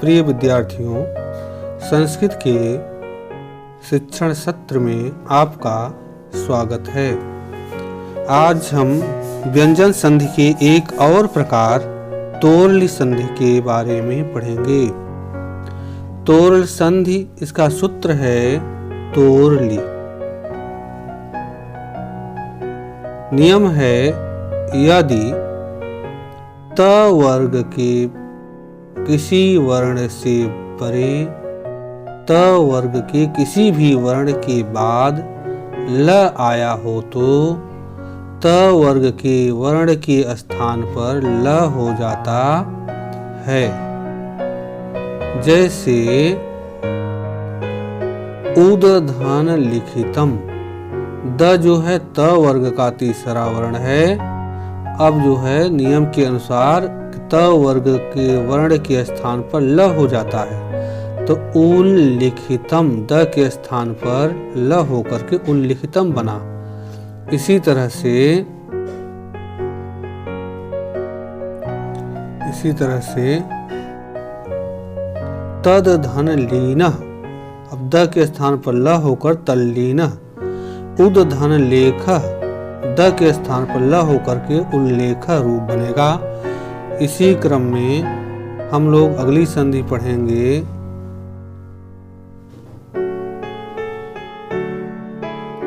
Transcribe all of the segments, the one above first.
प्रिय विद्यार्थियों, संस्कृत के शिक्षण सत्र में आपका स्वागत है। आज हम व्यंजन संधि के एक और प्रकार तोरल संधि के बारे में पढ़ेंगे। तोरल संधि, इसका सूत्र है तोरली। नियम है यदि त वर्ग के किसी वर्ण से परे त वर्ग के किसी भी वर्ण के बाद ल आया हो तो त वर्ग के वर्ण के स्थान पर ल हो जाता है। जैसे उदधन लिखितम, द जो है त वर्ग का तीसरा वर्ण है। अब जो है नियम के अनुसार त वर्ग के वर्ण के स्थान पर ल हो जाता है, तो उल्लिखितम द के स्थान पर ल होकर के उल्लिखितम बना। इसी तरह से तद धन लीन, अब द के स्थान पर ल होकर तल्लीन। उद धन लेख, द के स्थान पर ल होकर के उल्लेख रूप बनेगा। इसी क्रम में हम लोग अगली संधि पढ़ेंगे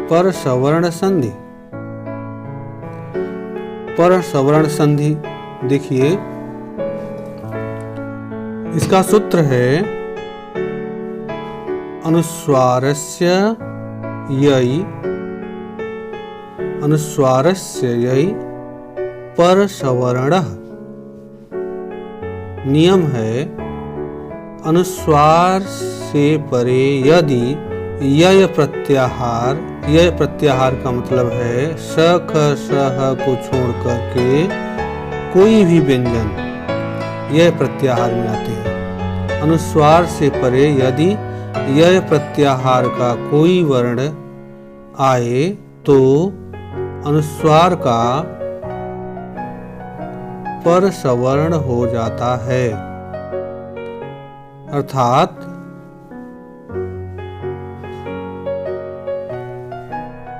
पर सवर्ण संधि। पर सवर्ण संधि देखिए, इसका सूत्र है अनुस्वारस्य यै पर सवर्णः। नियम है अनुस्वार से परे यदि यय प्रत्याहार, यय प्रत्याहार का मतलब है स ख स ह को छोड़ करके कोई भी व्यंजन यय प्रत्याहार में आते हैं। अनुस्वार से परे यदि यय प्रत्याहार का कोई वर्ण आए तो अनुस्वार का पर सवर्ण हो जाता है। अर्थात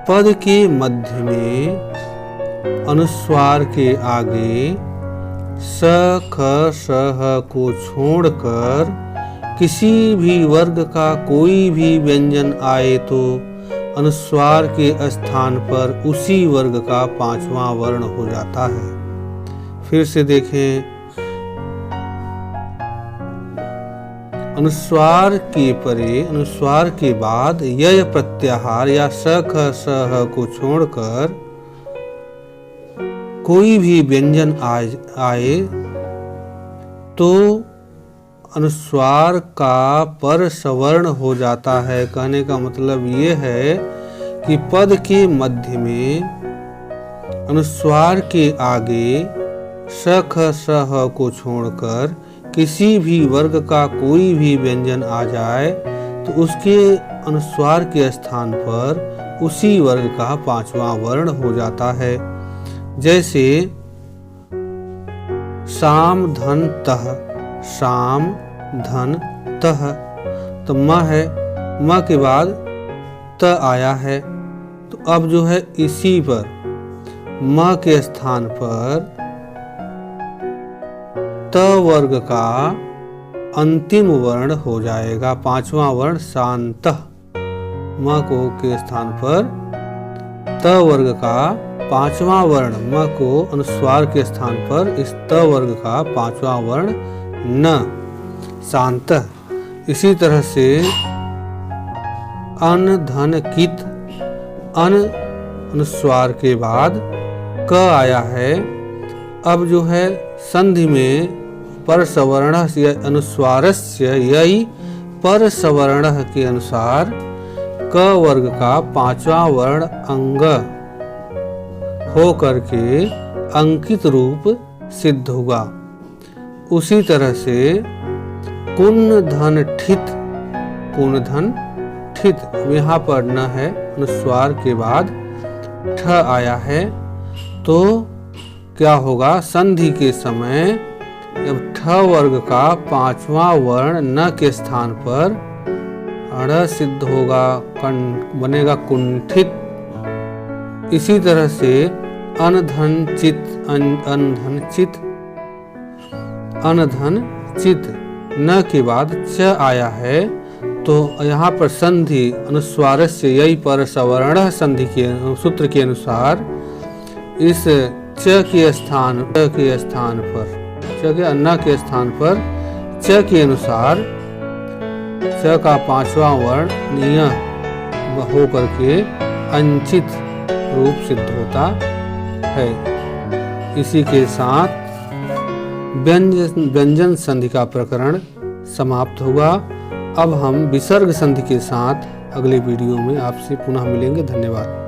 पद के मध्य में अनुस्वार के आगे स ख स ह को छोड़कर किसी भी वर्ग का कोई भी व्यंजन आए तो अनुस्वार के स्थान पर उसी वर्ग का पांचवा वर्ण हो जाता है। फिर से देखें, अनुस्वार के परे, अनुस्वार के बाद यय प्रत्याहार या स ख स ह को छोड़कर कोई भी व्यंजन आए तो अनुस्वार का पर सवर्ण हो जाता है। कहने का मतलब ये है कि पद के मध्य में अनुस्वार के आगे स ख स ह को छोड़कर किसी भी वर्ग का कोई भी व्यंजन आ जाए तो उसके अनुस्वार के स्थान पर उसी वर्ग का पांचवा वर्ण हो जाता है। जैसे शाम धन तह, शाम धन तह, तो म है, म के बाद त आया है, तो अब जो है इसी पर म के स्थान पर त वर्ग का अंतिम वर्ण हो जाएगा, पांचवा वर्ण शांतः। म को के स्थान पर त वर्ग का पांचवा वर्ण, म को अनुस्वार के स्थान पर इस त वर्ग का पांचवा वर्ण न, शांतः। इसी तरह से अन धन कित, अन अनुस्वार के बाद क आया है। अब जो है संधि में पर सवर्णः से अनुस्वारस्य यै पर सवर्णः के अनुसार क वर्ग का पांचवा वर्ण अंग हो करके अंकित रूप सिद्ध होगा। उसी तरह से कुन धन ठित, कुन धन ठित, यहाँ पर न है, अनुस्वार के बाद ठ आया है, तो क्या होगा, संधि के समय जब ठ वर्ग का पांचवा वर्ण न के स्थान पर ढ़ सिद्ध होगा, बनेगा कुंठित। इसी तरह से अनधन चित, अनधन चित, अनधन चित न के बाद च आया है, तो यहाँ पर संधि अनुस्वारस्य यही पर सवर्ण संधि के सूत्र के अनुसार इस च के स्थान पर च के न के स्थान पर च के अनुसार च का पांचवा वर्ण निय होकर के अंचित रूप सिद्ध होता है। इसी के साथ व्यंजन संधि का प्रकरण समाप्त हुआ। अब हम विसर्ग संधि के साथ अगले वीडियो में आपसे पुनः मिलेंगे। धन्यवाद।